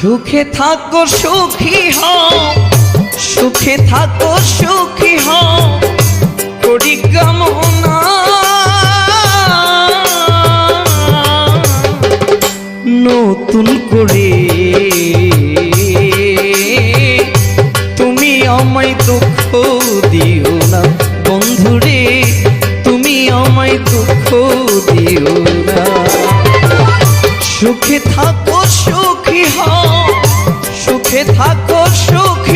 সুখে থাকো সুখী হও, সুখে থাকো সুখী হও করি কামনা। নতুন করে তুমি আমায় দুঃখ দিও না বন্ধুরে, তুমি আমায় দুঃখ দিও না। সুখে থাকো সুখী হও, সুখে থাকো সুখী